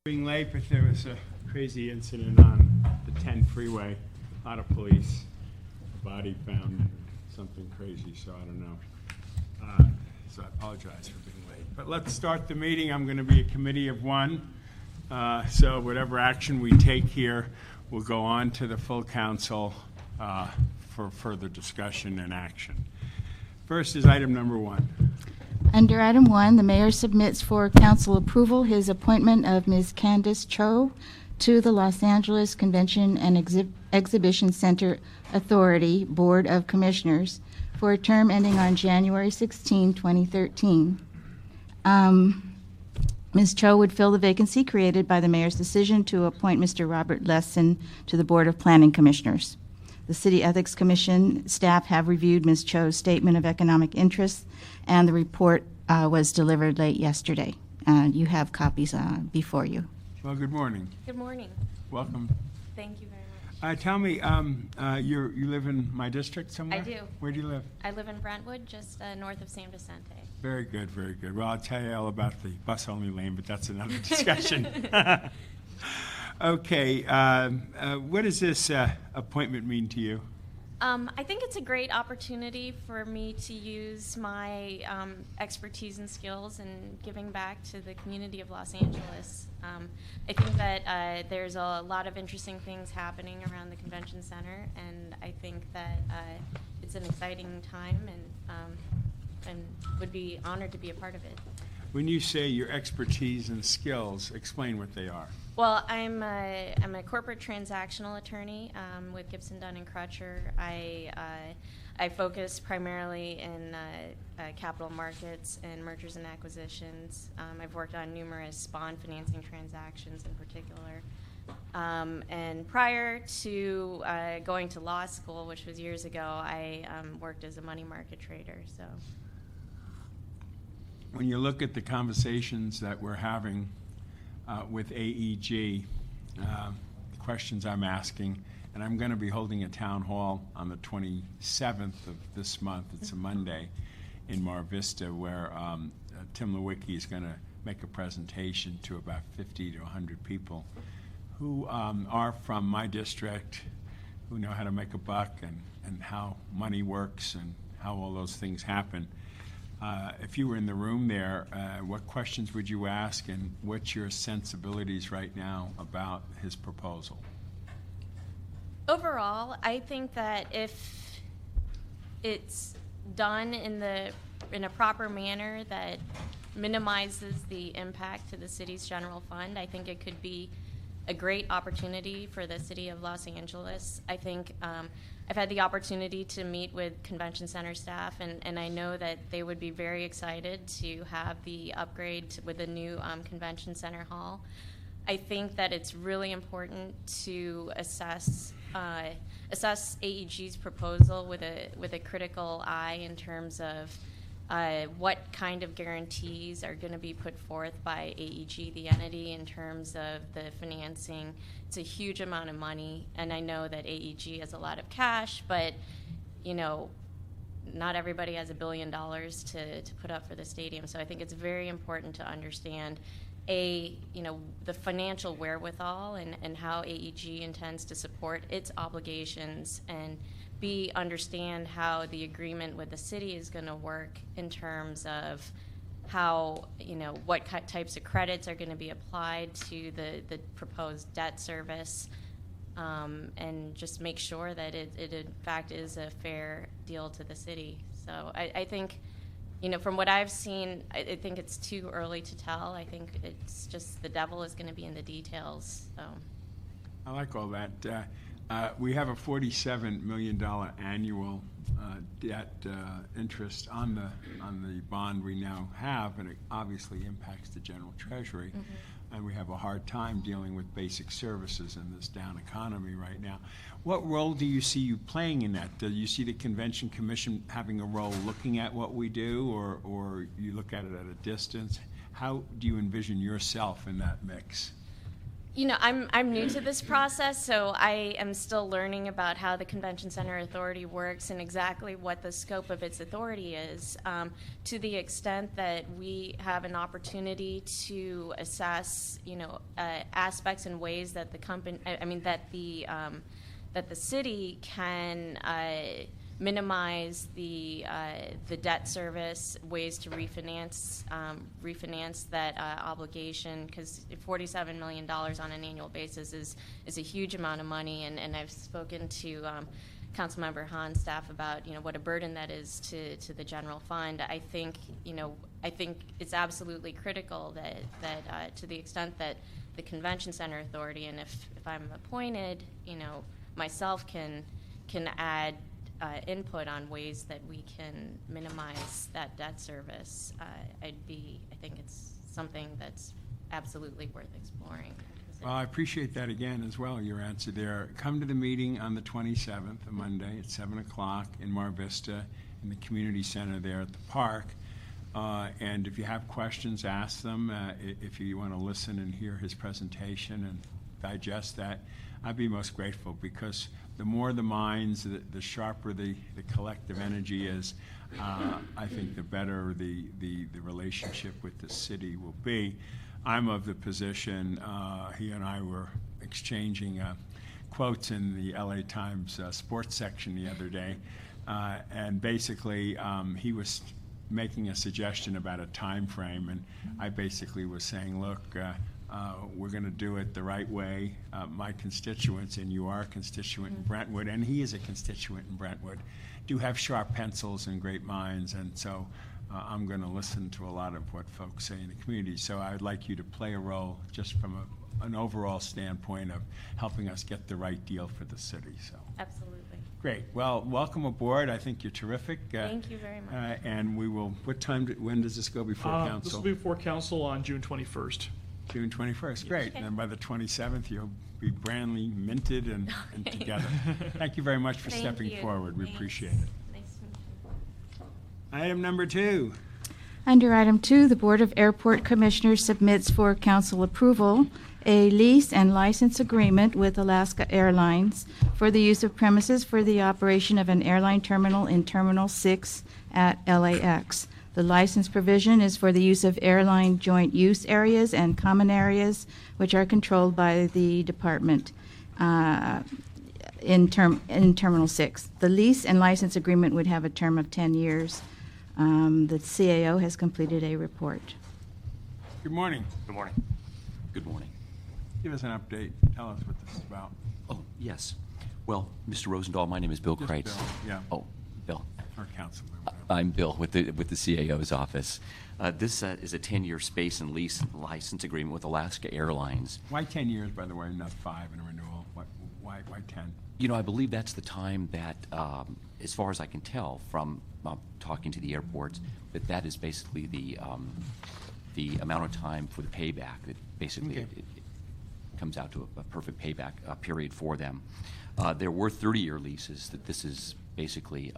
Being late, but there was a crazy incident on the 10 freeway. A lot of police, a body found, something crazy, so I don't know. So I apologize for being late. But let's start the meeting. I'm going to be a committee of one. So whatever action we take here will go on to the full council for further discussion and action. First is item number 1. Under item 1, the mayor submits for council approval his appointment of Ms. Candace Cho to the Los Angeles Convention and Exhibition Center Authority Board of Commissioners for a term ending on January 16, 2013. Ms. Cho would fill the vacancy created by the mayor's decision to appoint Mr. Robert Lesson to the Board of Planning Commissioners. The City Ethics Commission staff have reviewed Ms. Cho's statement of economic interest, and the report was delivered late yesterday. You have copies before you. Well, good morning. Good morning. Welcome. Thank you very much. Tell me, you live in my district somewhere? I do. Where do you live? I live in Brentwood, just north of San Vicente. Very good, very good. Well, I'll tell you all about the bus-only lane, but that's another discussion. Okay, what does this appointment mean to you? I think it's a great opportunity for me to use my expertise and skills in giving back to the community of Los Angeles. I think that there's a lot of interesting things happening around the convention center, and I think that it's an exciting time, and would be honored to be a part of it. When you say your expertise and skills, explain what they are. Well, I'm a corporate transactional attorney with Gibson, Dunn & Crutcher. I focus primarily in capital markets and mergers and acquisitions. I've worked on numerous bond financing transactions in particular. And prior to going to law school, which was years ago, I worked as a money market trader. So, when you look at the conversations that we're having with AEG, the questions I'm asking, and I'm going to be holding a town hall on the 27th of this month. It's a Monday in Mar Vista, where Tim Lewicki is going to make a presentation to about 50 to 100 people who are from my district, who know how to make a buck and how money works and how all those things happen. If you were in the room there, what questions would you ask, and what's your sensibilities right now about his proposal? overall, I think that if it's done in a proper manner that minimizes the impact to the city's general fund, I think it could be a great opportunity for the city of Los Angeles. I think I've had the opportunity to meet with convention center staff, and I know that they would be very excited to have the upgrade with a new convention center hall. I think that it's really important to assess AEG's proposal with a critical eye in terms of what kind of guarantees are going to be put forth by AEG, the entity, in terms of the financing. It's a huge amount of money, and I know that AEG has a lot of cash, but not everybody has $1 billion to put up for the stadium. So I think it's very important to understand the financial wherewithal and how AEG intends to support its obligations, and understand how the agreement with the city is going to work in terms of how, what types of credits are going to be applied to the proposed debt service, and just make sure that it in fact is a fair deal to the city. So I think, from what I've seen, I think it's too early to tell. I think it's just the devil is going to be in the details. So. I like all that. We have a $47 million annual debt interest on the bond we now have, and it obviously impacts the general treasury. Mm-hmm. And we have a hard time dealing with basic services in this down economy right now. What role do you see you playing in that? Do you see the Convention Commission having a role looking at what we do, or you look at it at a distance? How do you envision yourself in that mix? You know, I'm new to this process, so I am still learning about how the Convention Center Authority works and exactly what the scope of its authority is. To the extent that we have an opportunity to assess, you know, aspects and ways that the company, that the city can minimize the debt service, ways to refinance that obligation, because $47 million on an annual basis is a huge amount of money, and I've spoken to Councilmember Hahn's staff about, you know, what a burden that is to the general fund. I think it's absolutely critical that to the extent that the Convention Center Authority, and if I'm appointed, you know, myself can add input on ways that we can minimize that debt service. I think it's something that's absolutely worth exploring. Well, I appreciate that again as well, your answer there. Come to the meeting on the 27th, a Monday, at 7 o'clock in Mar Vista, in the community center there at the park. And if you have questions, ask them. If you want to listen and hear his presentation and digest that, I'd be most grateful, because the more the minds, the sharper the collective energy is, I think the better the relationship with the city will be. I'm of the position, he and I were exchanging quotes in the LA Times sports section the other day, and basically he was making a suggestion about a time frame, and I basically was saying, look, we're going to do it the right way. My constituents, and you are a constituent in Brentwood, and he is a constituent in Brentwood, do have sharp pencils and great minds, and so I'm going to listen to a lot of what folks say in the community. So I'd like you to play a role just from an overall standpoint of helping us get the right deal for the city. So Absolutely. Great. Well, welcome aboard. I think you're terrific. Thank you very much. And we will, when does this go before council? This will be before council on June 21st. June 21st, great. Okay. And then by the 27th, you'll be brandly minted and together. Thank you very much for Thank stepping you. forward. We Thanks. appreciate it. Nice to meet you. Item number 2. Under item 2, the Board of Airport Commissioners submits for council approval a lease and license agreement with Alaska Airlines for the use of premises for the operation of an airline terminal in Terminal 6 at LAX. The license provision is for the use of airline joint use areas and common areas, which are controlled by the department in Terminal 6. The lease and license agreement would have a term of 10 years. The CAO has completed a report. Good morning. Good morning. Good morning. Give us an update. Tell us what this is about. Oh, yes. Well, Mr. Rosendahl, my name is Bill Just Kreitz. Bill, yeah. Oh, Bill. Our councilman. I'm Bill with the CAO's office. This is a 10-year space and lease license agreement with Alaska Airlines. Why 10 years, by the way, not 5 in a renewal? Why 10? You know, I believe that's the time that, as far as I can tell from talking to the airports, that is basically the amount of time for the payback. That basically Okay. it comes out to a perfect payback period for them. There were 30-year leases that this is basically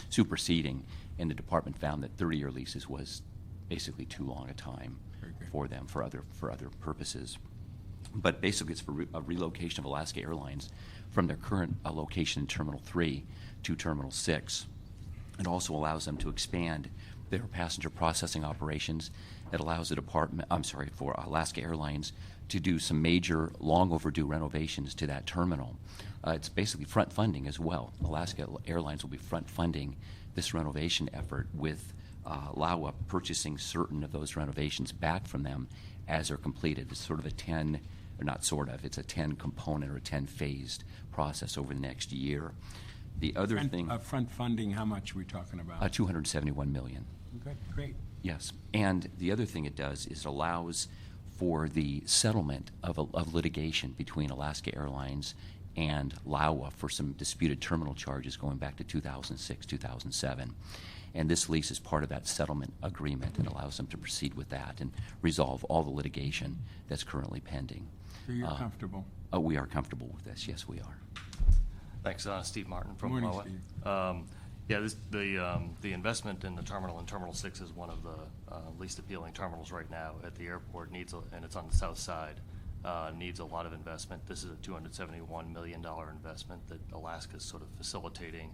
superseding, and the department found that 30-year leases was basically too long a time Very good. for them for other purposes. But basically, it's for a relocation of Alaska Airlines from their current location in Terminal 3 to Terminal 6. It also allows them to expand their passenger processing operations. It allows the department, for Alaska Airlines to do some major, long overdue renovations to that terminal. It's basically front funding as well. Alaska Airlines will be front funding this renovation effort, with LAWA purchasing certain of those renovations back from them as they're completed. It's sort of a 10, or not sort of, it's a 10 component or a 10 phased process over the next year. The other thing, Front funding, how much are we talking about? $271 million. Good, great. Yes, and the other thing it does is it allows for the settlement of litigation between Alaska Airlines and LAWA for some disputed terminal charges going back to 2006, 2007. And this lease is part of that settlement agreement and allows them to proceed with that and resolve all the litigation that's currently pending. So you're comfortable? We are comfortable with this, yes, we are. Thanks, Steve Martin from Morning, LAWA. Steve. Yeah, the investment in the terminal in Terminal 6 is one of the least appealing terminals right now at the airport. And it's on the south side. needs a lot of investment. This is a $271 million investment that Alaska is sort of facilitating.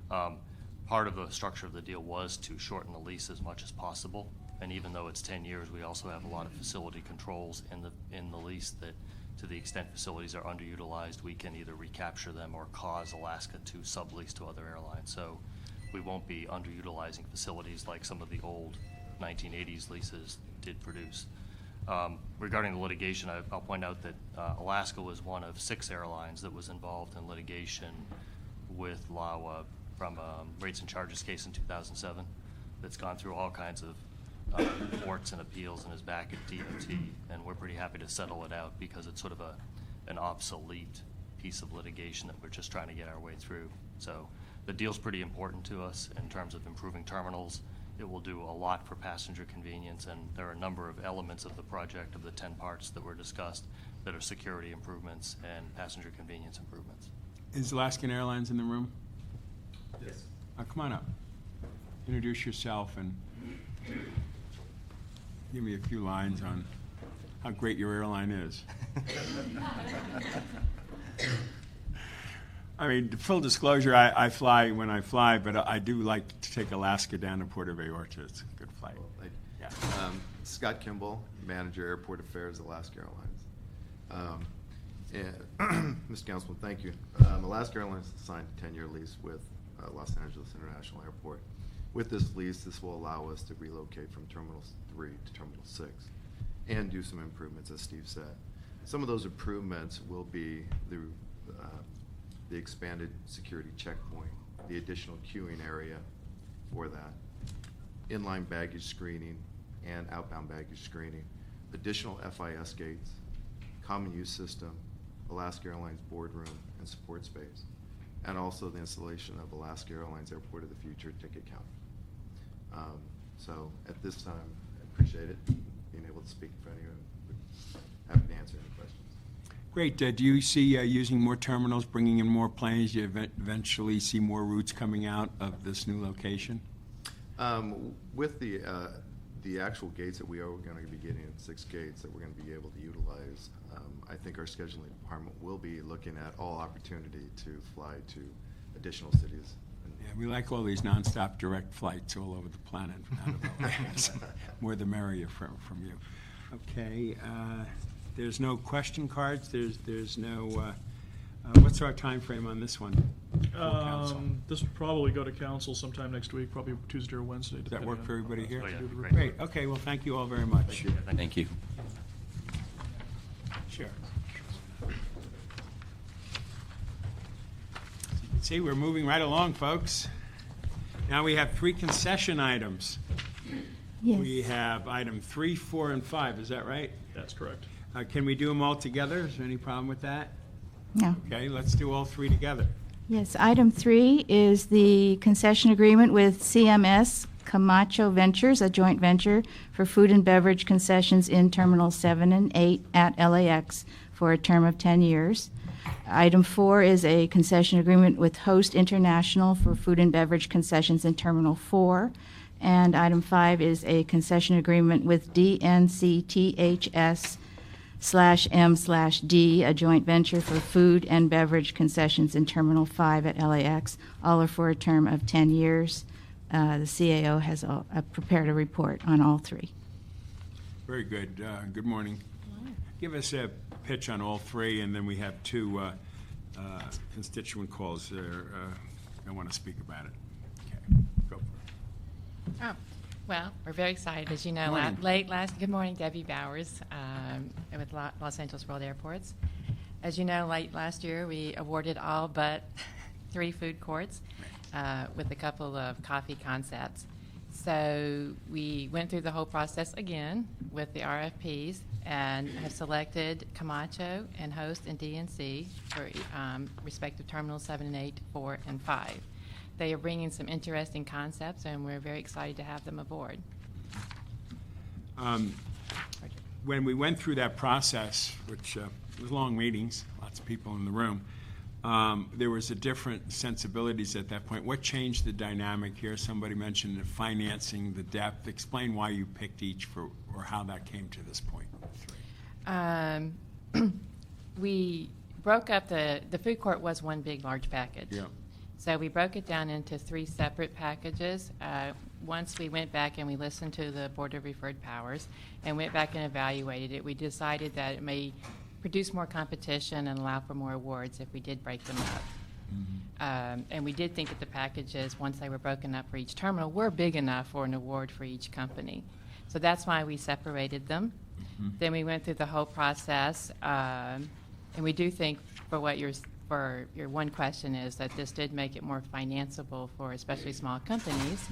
Part of the structure of the deal was to shorten the lease as much as possible. And even though it's 10 years, we also have a lot of facility controls in the lease that, to the extent facilities are underutilized, we can either recapture them or cause Alaska to sublease to other airlines. So we won't be underutilizing facilities like some of the old 1980s leases did produce. Regarding the litigation, I'll point out that Alaska was one of 6 airlines that was involved in litigation with LAWA from a rates and charges case in 2007 that's gone through all kinds of courts and appeals and is back at DOT, and we're pretty happy to settle it out because it's sort of an obsolete piece of litigation that we're just trying to get our way through. So the deal's pretty important to us in terms of improving terminals. It will do a lot for passenger convenience, and there are a number of elements of the project, of the 10 parts that were discussed, that are security improvements and passenger convenience improvements. Is Alaskan Airlines in the room? Yes. Come on up. Introduce yourself and give me a few lines on how great your airline is. I mean, full disclosure, I fly when I fly, but I do like to take Alaska down to Puerto Vallarta. It's a good flight. Well, Yeah. Scott Kimball, Manager Airport Affairs, Alaska Airlines. And Mr. Councilman, thank you. Alaska Airlines signed a 10-year lease with Los Angeles International Airport. With this lease, this will allow us to relocate from Terminal 3 to Terminal 6 and do some improvements, as Steve said. Some of those improvements will be the expanded security checkpoint, the additional queuing area for that, inline baggage screening and outbound baggage screening, additional FIS gates, common use system, Alaska Airlines boardroom and support space, and also the installation of Alaska Airlines Airport of the Future ticket counter. So at this time, I appreciate it, being able to speak in front of you, and happy to answer any questions. Great. Do you see using more terminals, bringing in more planes? You eventually see more routes coming out of this new location? With the actual gates that we are going to be getting, 6 gates that we're going to be able to utilize, I think our scheduling department will be looking at all opportunity to fly to additional cities. Yeah, we like all these nonstop direct flights all over the planet. Out of LA. More the merrier from you. Okay. There's no question cards. There's no. What's our time frame on this one? This will probably go to council sometime next week, probably Tuesday or Wednesday. Does that work for everybody here? Oh, yeah, Great. great. Great. Okay. Well, thank you all very much. Thank you. Sure. See, we're moving right along, folks. Now we have 3 concession items. Yes. We have item 3, 4, and 5. Is that right? That's correct. Can we do them all together? Is there any problem with that? No. Okay, let's do all 3 together. Yes, item 3 is the concession agreement with CMS Camacho Ventures, a joint venture for food and beverage concessions in Terminal 7 and 8 at LAX for a term of 10 years. Item 4 is a concession agreement with Host International for food and beverage concessions in Terminal 4. And item 5 is a concession agreement with DNCTHS/M/D, a joint venture for food and beverage concessions in Terminal 5 at LAX. All are for a term of 10 years. The CAO has prepared a report on all 3. Very good. Good morning. Give us a pitch on all 3, and then we have 2 constituent calls there. I want to speak about it. Okay, go for it. Oh, well, we're very excited. As you know, Morning. good morning, Debbie Bowers with Los Angeles World Airports. As you know, late last year, we awarded all but 3 food courts with a couple of coffee concepts. So we went through the whole process again with the RFPs and have selected Camacho and Host and DNC for respective terminals 7 and 8, 4, and 5. They are bringing some interesting concepts, and we're very excited to have them aboard. When we went through that process, which was long meetings, lots of people in the room, there was a different sensibilities at that point. What changed the dynamic here? Somebody mentioned the financing, the depth. Explain why you picked each or how that came to this point. we broke up the food court was one big, large package. Yeah. So we broke it down into 3 separate packages. Once we went back and we listened to the Board of Referred Powers and went back and evaluated it, we decided that it may produce more competition and allow for more awards if we did break them up. And we did think that the packages, once they were broken up for each terminal, were big enough for an award for each company. So that's why we separated them. Then we went through the whole process, and we do think for your one question is that this did make it more financeable for especially small companies.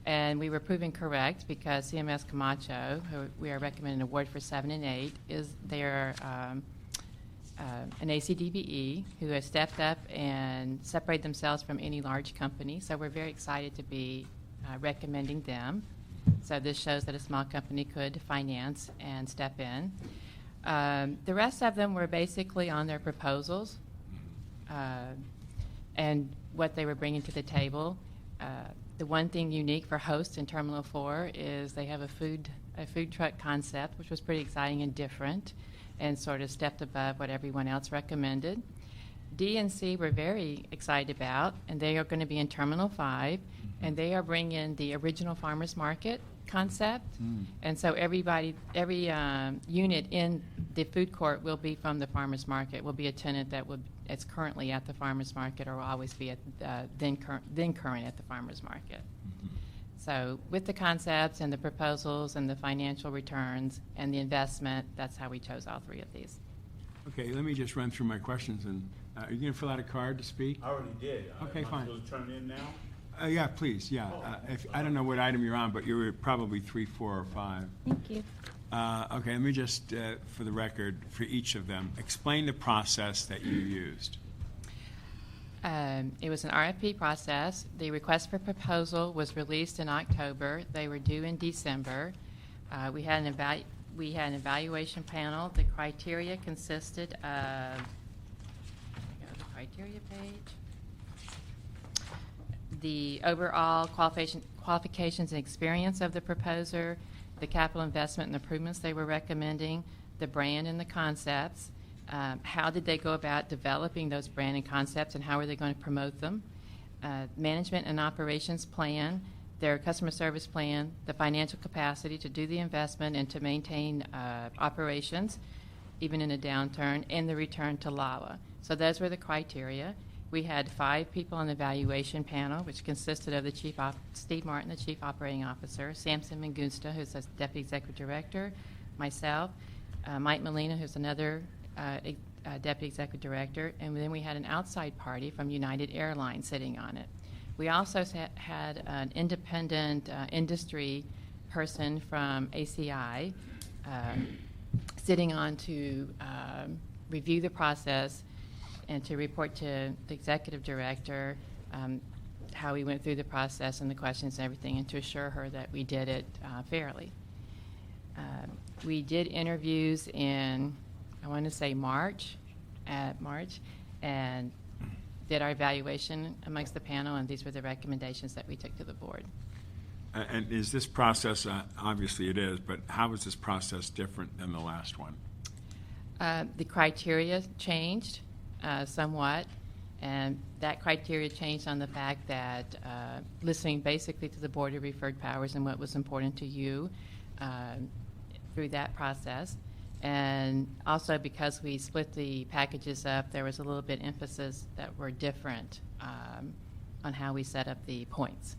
And we were proven correct because CMS Camacho, who we are recommending an award for 7 and 8, they're an ACDBE who has stepped up and separated themselves from any large company. So we're very excited to be recommending them. So this shows that a small company could finance and step in. The rest of them were basically on their proposals and what they were bringing to the table. The one thing unique for Host in Terminal 4 is they have a food truck concept, which was pretty exciting and different, and sort of stepped above what everyone else recommended. D and C we're very excited about, and they are going to be in Terminal 5, and they are bringing the original farmers market concept. And so every unit in the food court will be from the farmers market, will be a tenant that's currently at the farmers market or will always be at then current at the farmers market. So with the concepts and the proposals and the financial returns and the investment, that's how we chose all 3 of these. Okay, let me just run through my questions, and are you going to fill out a card to speak? I already did. Okay, Am I fine. supposed to turn it in now? Yeah, please, yeah. I don't know what item you're on, but you were probably 3, 4, or 5. Thank you. Okay, let me just, for the record, for each of them, explain the process that you used. It was an RFP process. The request for proposal was released in October. They were due in December. We had an evaluation panel. The criteria consisted of the criteria page. The overall qualifications and experience of the proposer, the capital investment and improvements they were recommending, the brand and the concepts. How did they go about developing those brand and concepts, and how are they going to promote them? Management and operations plan, their customer service plan, the financial capacity to do the investment and to maintain operations, even in a downturn, and the return to LAWA. So those were the criteria. We had 5 people on the evaluation panel, which consisted of the Steve Martin, the Chief Operating Officer, Samson Mangusta, who's the Deputy Executive Director, myself, Mike Molina, who's another Deputy Executive Director, and then we had an outside party from United Airlines sitting on it. We also had an independent industry person from ACI sitting on to review the process and to report to the Executive Director how we went through the process and the questions and everything, and to assure her that we did it fairly. We did interviews in, I want to say March, and did our evaluation amongst the panel, and these were the recommendations that we took to the board. And is this process, obviously it is, but how is this process different than the last one? The criteria changed somewhat, and that criteria changed on the fact that listening basically to the Board of Referred Powers and what was important to you through that process. And also because we split the packages up, there was a little bit emphasis that were different on how we set up the points.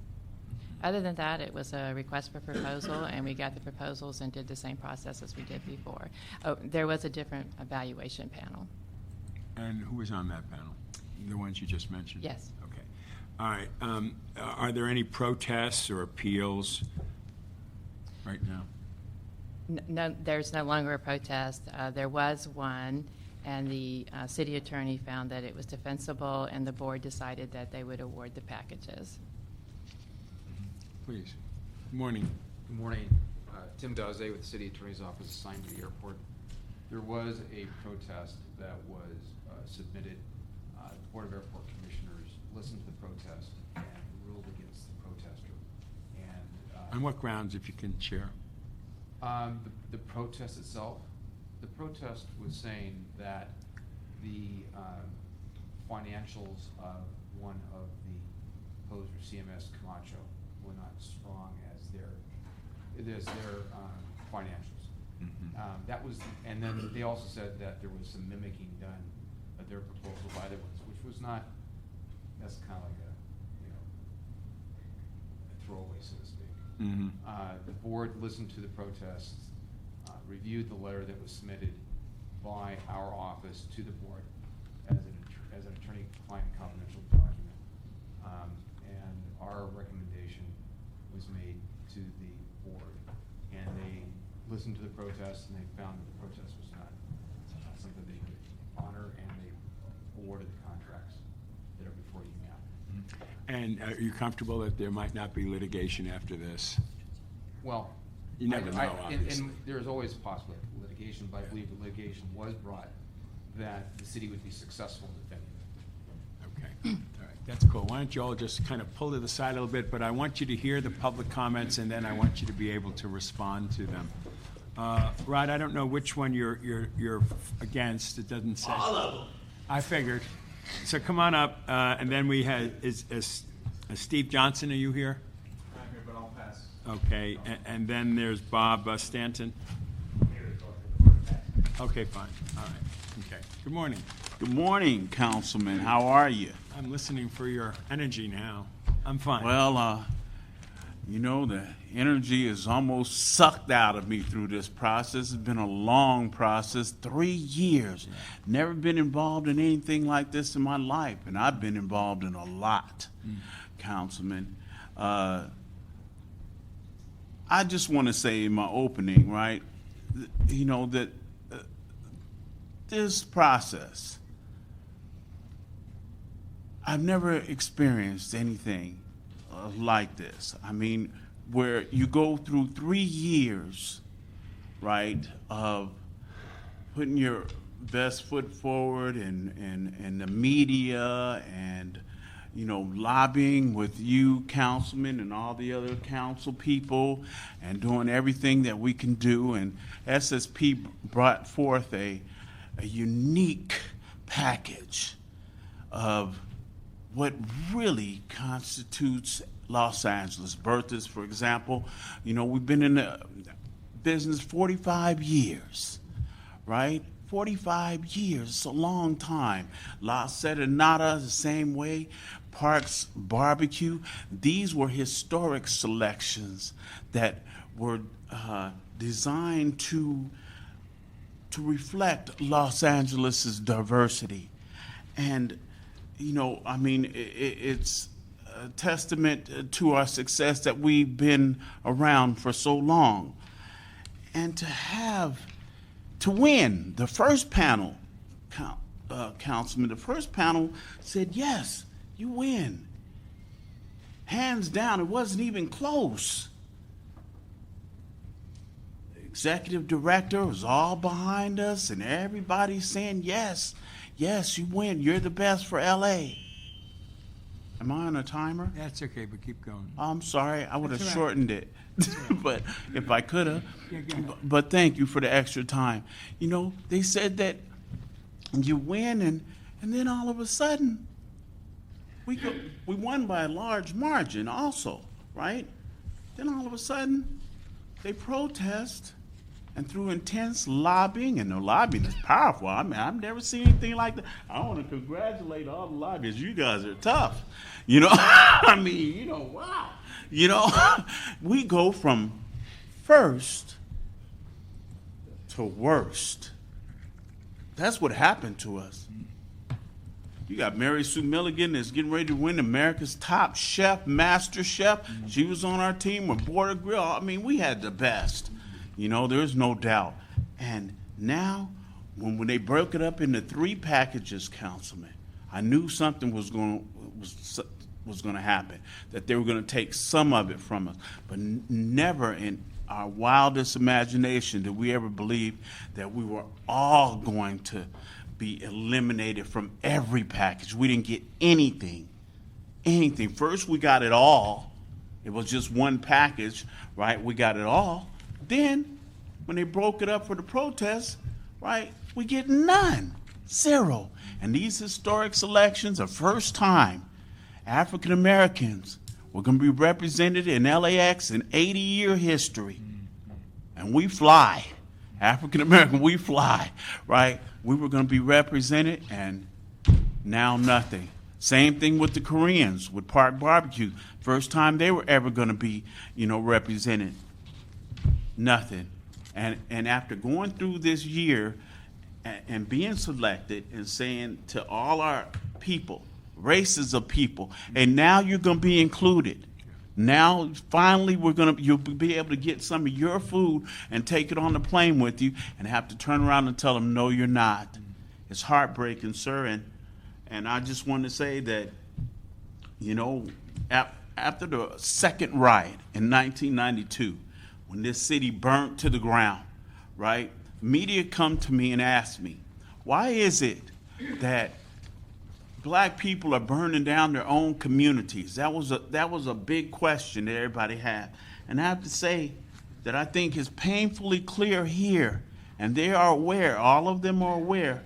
Other than that, it was a request for proposal, and we got the proposals and did the same process as we did before. Oh, there was a different evaluation panel. And who was on that panel? The ones you just mentioned? Yes. Okay. All right. Are there any protests or appeals right now? No, there's no longer a protest. There was one, and the city attorney found that it was defensible, and the board decided that they would award the packages. Please. Good morning. Good morning. Tim Daze with the City Attorney's Office assigned to the airport. There was a protest that was submitted. The Board of Airport Commissioners listened to the protest and ruled against the protester. And On what grounds, if you can share? the protest itself the protest was saying that the financials of one of the poser, CMS Camacho, were not strong as their financials. That was, and then they also said that there was some mimicking done of their proposal by the ones, which was not. That's kind of like a throwaway, so to speak. The board listened to the protests, reviewed the letter that was submitted by our office to the board as an attorney-client confidential document, and our recommendation was made to the board, and they listened to the protests, and they found that the protest was not something they could honor, and they awarded the contracts that are before you now. And are you comfortable that there might not be litigation after this? Well, You never know, obviously. and there's always a possibility of litigation, but I believe the litigation was brought that the city would be successful in defending it. Okay, all right, that's cool. Why don't you all just kind of pull to the side a little bit, but I want you to hear the public comments, and then I want you to be able to respond to them. Rod, I don't know which one you're against. It doesn't say. All of them. I figured. So come on up, and then we had, is Steve Johnson, are you here? I'm here, but I'll pass. Okay, and then there's Bob Stanton. Okay, fine, all right, okay. Good morning. Good morning, Councilman. How are you? I'm listening for your energy now. I'm fine. Well, you know, the energy is almost sucked out of me through this process. It's been a long process, 3 years. Never been involved in anything like this in my life, and I've been involved in a lot, Councilman. I just want to say in my opening, right, you know, that this process, I've never experienced anything like this. I mean, where you go through 3 years, right, of putting your best foot forward in the media and, you know, lobbying with you, councilmen, and all the other council people, and doing everything that we can do. And SSP brought forth a unique package of what really constitutes Los Angeles. Bertha's, for example, you know, we've been in the business 45 years, right? 45 years, it's a long time. La Serenata, the same way. Parks Barbecue, these were historic selections that were designed to reflect Los Angeles's diversity. And, you know, I mean, it's a testament to our success that we've been around for so long. And to win, the first panel, Councilman, the first panel said, yes, you win. Hands down, it wasn't even close. Executive director was all behind us, and everybody's saying, yes, yes, you win. You're the best for LA. Am I on a timer? That's okay, but keep going. Oh, I'm sorry. I would have That's all right. shortened it, but if I could have. Yeah, go ahead. But thank you for the extra time. You know, they said that you win, and then all of a sudden, we won by a large margin also, right? Then all of a sudden, they protest, and through intense lobbying, and the lobbying is powerful. I mean, I've never seen anything like that. I want to congratulate all the lobbyists. You guys are tough. You know, I mean, you know, wow. You know, we go from first to worst. That's what happened to us. You got Mary Sue Milligan that's getting ready to win America's Top Chef, Master Chef. She was on our team with Border Grill. I mean, we had the best. You know, there's no doubt. And now, when they broke it up into 3 packages, Councilman, I knew something was going to happen, that they were going to take some of it from us. But never in our wildest imagination did we ever believe that we were all going to be eliminated from every package. We didn't get anything. First, we got it all. It was just one package, right? We got it all. Then, when they broke it up for the protests, right? We get none, zero. And these historic selections are first time African Americans were going to be represented in LAX in 80-year history. And we fly. African American, we fly, right? We were going to be represented, and now nothing. Same thing with the Koreans, with Park Barbecue. First time they were ever going to be, represented. Nothing. And after going through this year and being selected and saying to all our people, races of people, and now you're going to be included. Now, finally, you'll be able to get some of your food and take it on the plane with you, and have to turn around and tell them, no, you're not. It's heartbreaking, sir. And I just want to say that, after the second riot in 1992, when this city burnt to the ground, right? Media come to me and ask me, why is it that black people are burning down their own communities? That was a big question that everybody had. And I have to say that I think it's painfully clear here, and they are aware, all of them are aware,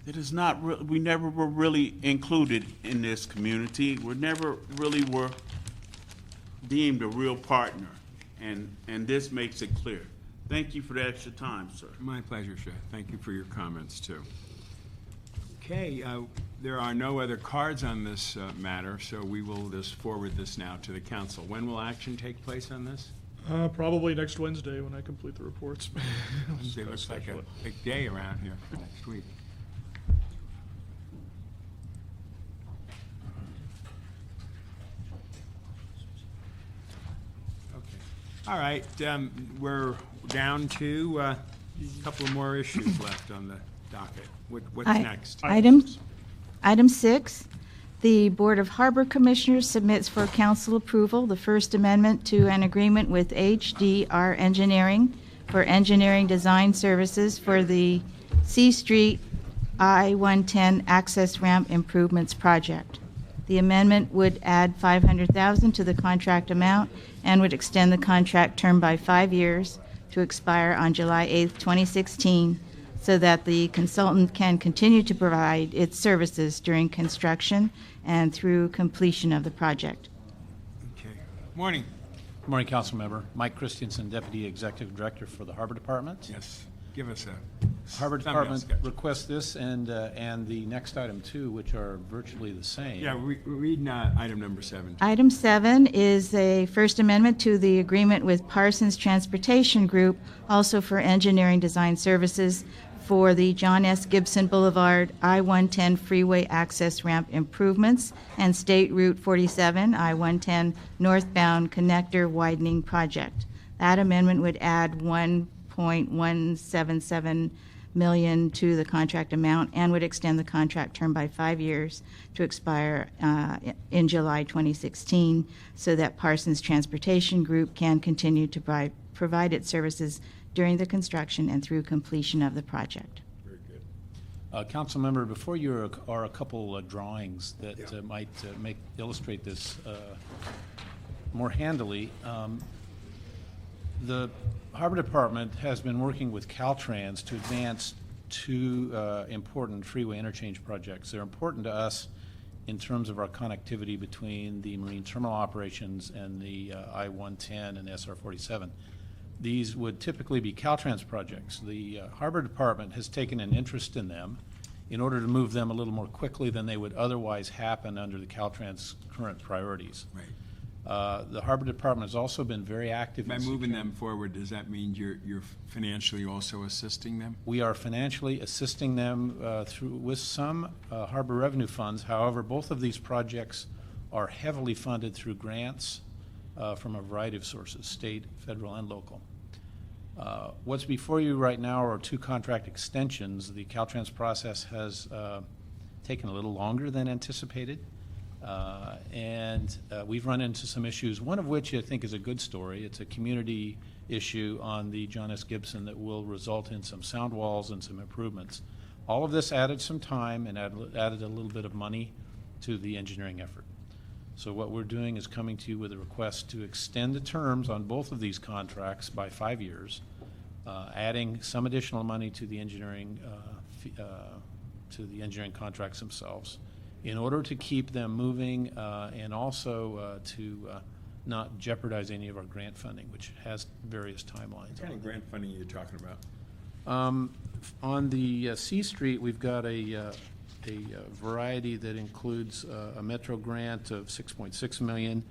that it's not we never were really included in this community. We never really were deemed a real partner, and this makes it clear. Thank you for the extra time, sir. My pleasure, Chef. Thank you for your comments, too. Okay, there are no other cards on this matter, so we will just forward this now to the council. When will action take place on this? Probably next Wednesday when I complete the reports. Wednesday looks like a big day around here for next week. Okay. All right, we're down to a couple of more issues left on the docket. What's next? Item 6, the Board of Harbor Commissioners submits for council approval the First Amendment to an agreement with HDR Engineering for engineering design services for the C Street I-110 access ramp improvements project. The amendment would add $500,000 to the contract amount and would extend the contract term by 5 years to expire on July 8th, 2016, so that the consultant can continue to provide its services during construction and through completion of the project. Okay. Morning. Good morning, Council Member. Mike Christensen, Deputy Executive Director for the Harbor Department. Yes. Give us a Harbor thumbnail Department sketch. requests this and the next item too, which are virtually the same. Yeah, read item number 7. Item 7 is a First Amendment to the agreement with Parsons Transportation Group, also for engineering design services for the John S. Gibson Boulevard I-110 freeway access ramp improvements and State Route 47 I-110 northbound connector widening project. That amendment would add $1.177 million to the contract amount and would extend the contract term by 5 years to expire in July 2016, so that Parsons Transportation Group can continue to provide its services during the construction and through completion of the project. Very good. Council Member, before you are a couple drawings that might illustrate this more handily. The Harbor Department has been working with Caltrans to advance two important freeway interchange projects. They're important to us in terms of our connectivity between the marine terminal operations and the I-110 and SR-47. These would typically be Caltrans projects. The Harbor Department has taken an interest in them in order to move them a little more quickly than they would otherwise happen under the Caltrans current priorities. Right. The Harbor Department has also been very active. By moving them forward, does that mean you're financially also assisting them? We are financially assisting them with some harbor revenue funds. However, both of these projects are heavily funded through grants from a variety of sources, state, federal, and local. What's before you right now are two contract extensions. The Caltrans process has taken a little longer than anticipated. And we've run into some issues, one of which I think is a good story. It's a community issue on the John S. Gibson that will result in some sound walls and some improvements. All of this added some time and added a little bit of money to the engineering effort. So what we're doing is coming to you with a request to extend the terms on both of these contracts by 5 years adding some additional money to the engineering contracts themselves in order to keep them moving and also to not jeopardize any of our grant funding, which has various timelines. What kind of grant funding are you talking about? On the C Street, we've got a variety that includes a Metro grant of $6.6 million,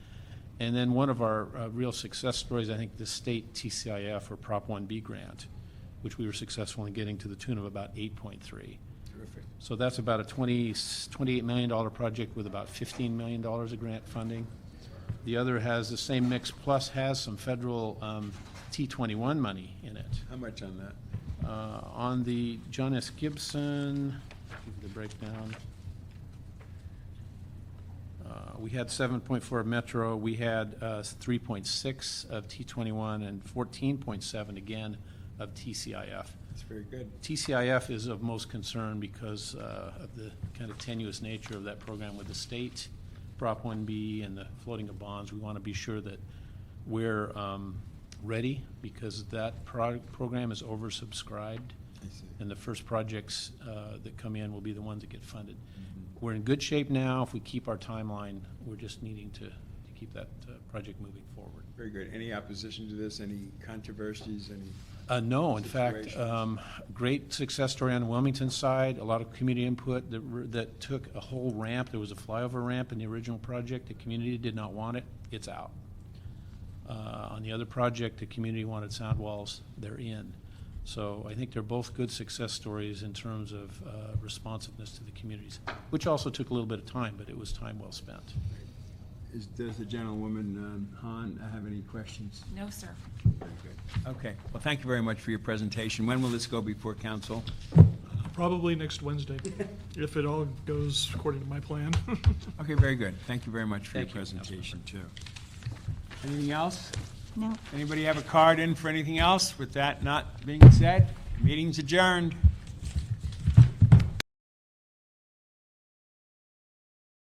and then one of our real success stories, I think, the state TCIF or Prop 1B grant, which we were successful in getting to the tune of about 8.3. Terrific. So that's about a $28 million project with about $15 million of grant funding. The other has the same mix, plus has some federal T21 money in it. How much on that? On the John S. Gibson, give you the breakdown. We had 7.4 of Metro. We had 3.6 of T21 and 14.7 again of TCIF. That's very good. TCIF is of most concern because of the kind of tenuous nature of that program with the state, Prop 1B, and the floating of bonds. We want to be sure that we're ready because that program is oversubscribed, and the first projects that come in will be the ones that get funded. We're in good shape now. If we keep our timeline, we're just needing to keep that project moving forward. Very good. Any opposition to this? Any controversies? Any? No, in fact, situation? great success story on the Wilmington side. A lot of community input that took a whole ramp. There was a flyover ramp in the original project. The community did not want it. It's out. On the other project, the community wanted sound walls. They're in. So I think they're both good success stories in terms of responsiveness to the communities, which also took a little bit of time, but it was time well spent. Does the gentlewoman, Han, have any questions? No, sir. Very good. Okay. Well, thank you very much for your presentation. When will this go before council? Probably next Wednesday, if it all goes according to my plan. Okay, very good. Thank you very much for Thank your you, presentation, too. Anything else? No. Anybody have a card in for anything else? With that not being said, meeting's adjourned.